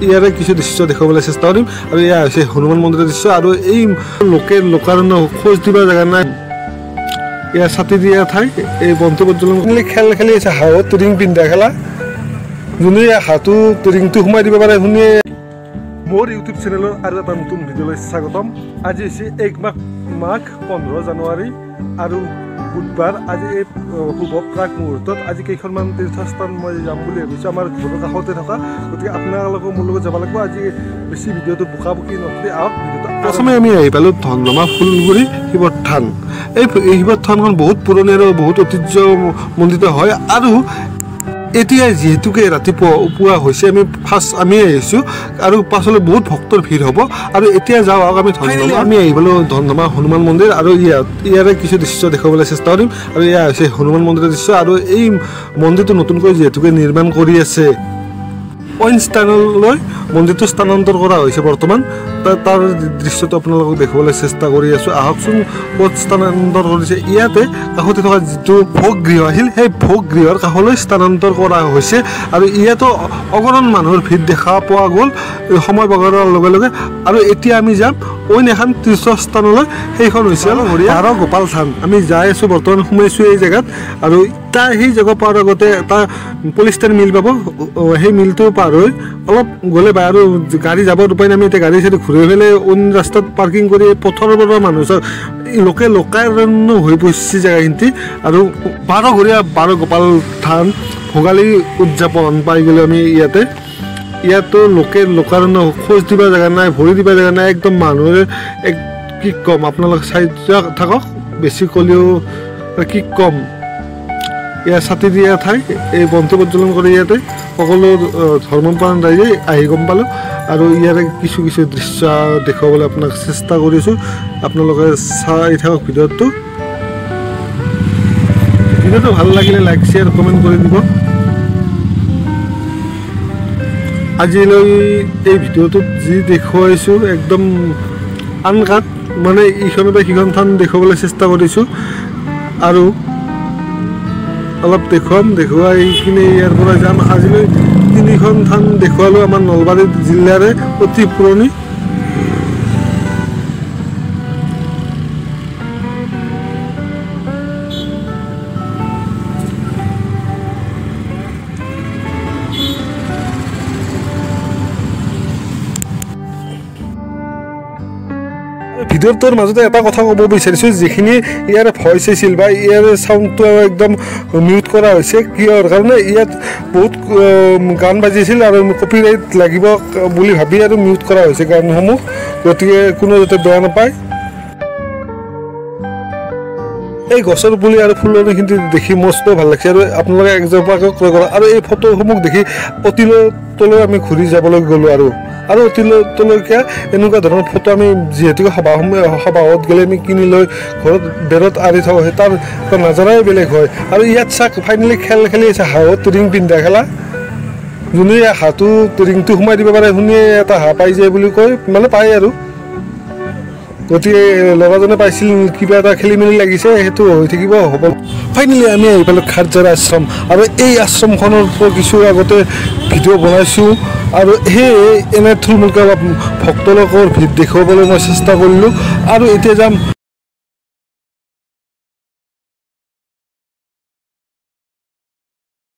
ইয়াৰে কিছু দৃশ্য দেখাবলৈ চেষ্টা কৰিম আৰু এয়া হৈছে হনুমান মন্দিৰৰ দৃশ্য আৰু এই লোকাৰণ্য খোজ দিবৰ জেগা নাই এয়া ছাতি দিয়া ঠাই এই বন্তি প্ৰজ্বলন খেল খেলি আছে হাঁহত ৰিং পিন্ধা খেলা যোনে হাঁহটো ৰিংটো সোমাই দিব পাৰে শুনিয়ে মোৰ ইউটিউব চেনেলৰ আৰু এটা নতুন ভিডিঅ'লৈ স্বাগতম আজি হৈছে 1 মাঘ 15 জানুৱাৰী আৰু বুধবাৰ আজি এই শুভ প্ৰাক মুহূৰ্তত আজি কেইখনমান তীৰ্থস্থান মই যাম বুলি ভাবিছোঁ আমাৰ ঘৰৰ কাষতে থকা গতিকে আপোনালোকো মোৰ লগত যাব লাগিব আজি বেছি ভিডিঅ'টো বোকাবুকি নকৰি আহক ভিডিঅ'টো প্ৰথমে আমি আহি পালোঁ ধনজমা ফুলগুৰি শিৱৰ থান এই শিৱৰ থানখন বহুত পুৰণি আৰু বহুত ঐতিহ্যমণ্ডিত হয় আৰু এতিয়া যিহেতুকে ৰাতিপুৱা হৈছে আমি আহিছোঁ আৰু পাছলৈ বহুত ভক্তৰ ভিৰ হ'ব আৰু এতিয়া যাওঁ আমি ধনজমা আমি আহি পালোঁ ধনজমা হনুমান মন্দিৰ আৰু ইয়াৰে কিছু দৃশ্য দেখাবলৈ চেষ্টা কৰিম আৰু এয়া হৈছে হনুমান মন্দিৰৰ দৃশ্য আৰু এই মন্দিৰটো নতুনকৈ যিহেতুকে নিৰ্মাণ কৰি আছে অইন স্থানলৈ মন্দিৰটো স্থানান্তৰ কৰা হৈছে বৰ্তমান তাৰ দৃশ্যটো আপোনালোকক দেখাবলৈ চেষ্টা কৰি আছোঁ আহকচোন ক'ত স্থানান্তৰ কৰিছে ইয়াতে কাষতে থকা যিটো ভোগ গৃহ আছিল সেই ভোগ গৃহৰ কাষলৈ স্থানান্তৰ কৰা হৈছে আৰু ইয়াতো অগণন মানুহৰ ভিৰ দেখা পোৱা গ'ল সময় বগৰাৰ লগে লগে আৰু এতিয়া আমি যাম অইন এখন তীৰ্থস্থানলৈ সেইখন হৈছে হৰিয়াৰ গোপাল থান আমি যাই আছোঁ বৰ্তমান সোমাইছোঁ এই জেগাত আৰু তাৰ সেই জেগা পোৱাৰ আগতে এটা পলিষ্টাৰ মিল পাব সেই মিলটো পাৰ হৈ অলপ গ'লে বা আৰু গাড়ী যাব উপায় আমি এতিয়া গাড়ী চাড়ী ঘূৰি পেলাই অইন ৰাস্তাত পাৰ্কিং কৰি পথৰৰ পৰা মানুহ লোকাৰণ্য হৈ পৰিছে জেগাখিনি আৰু বাৰ গোপাল থান ভোগালী উদযাপন পাই গ'লোঁ আমি ইয়াতো লোকাৰণ্য খোজ দিবা জেগা নাই ভৰি দিবা জেগা নাই একদম মানুহে কি ক'ম আপোনালোক চাই থাকক বেছি ক'লেও কি ক'ম এয়া ছাতি দিয়া ঠাই এই বন্তি প্ৰজ্বলন কৰি ইয়াতে সকলো ধৰ্মপ্ৰাণ ৰাইজে আহি গম পালোঁ আৰু ইয়াৰে কিছু দৃশ্য দেখুৱাবলৈ আপোনাক চেষ্টা কৰিছোঁ আপোনালোকে চাই থাকক ভিডিঅ'টো ভাল লাগিলে লাইক শ্বেয়াৰ কমেণ্ট কৰি দিব আজিলৈ এই ভিডিঅ'টোত যি দেখুৱাইছোঁ একদম আনকাট মানে ইখনৰ পৰা সিখন থান দেখুৱাবলৈ চেষ্টা কৰিছোঁ আৰু অলপ দেখুৱাই কিনে ইয়াৰ পৰা যাম আজিলৈ 3খন থান দেখুৱালোঁ আমাৰ নলবাৰী জিলাৰে অতি পুৰণি ভিডিঅ'টোৰ মাজতে এটা কথা ক'ব বিচাৰিছোঁ যিখিনি ইয়াৰ ভইচ আছিল বা ইয়াৰ চাউণ্ডটো একদম মিউট কৰা হৈছে কিহৰ কাৰণে ইয়াত বহুত গান বাজিছিল আৰু কপিৰাইট লাগিব বুলি ভাবি আৰু মিউট কৰা হৈছে গানসমূহ গতিকে কোনো যাতে বেয়া নাপায় এই গছৰ পুলি আৰু ফুলনিখিনি দেখি মস্ত ভাল লাগিছে আৰু আপোনালোকে একজোপাকৈ ক্ৰয় কৰা আৰু এই ফটোসমূহ দেখি অতিলৈ আমি ঘূৰি যাবলৈ গ'লোঁ আৰু অতিলৈকে এনেকুৱা ধৰণৰ ফটো আমি যিহেতুকে সবাহত গ'লে আমি কিনি লৈ ঘৰত বেৰত আঁৰি থওঁ তাৰ নাজাৰাই বেলেগ হয় আৰু ইয়াত চাক ফাইনেলি খেল খেলি আছে হাঁহত ৰিং পিন্ধা খেলা যোনে হাঁহটো ৰিংটো সোমাই দিব পাৰে শুনিয়ে এটা হাঁহ পাই যায় বুলি কয় মানে পায় আৰু গতিকে ল'ৰাজনে পাইছিল কিবা এটা খেলি মেলি লাগিছে সেইটো হৈ থাকিব হ'ব ফাইনেলি আমি আহি পালোঁ খাৰজাৰা আশ্ৰম আৰু এই আশ্ৰমখনৰ কিছু আগতে ভিডিঅ' বনাইছোঁ আৰু সেই এনে থুলমূলকৈ অলপ ভক্তলোকৰ ভিৰ দেখুৱাবলৈ মই চেষ্টা কৰিলোঁ আৰু এতিয়া যাম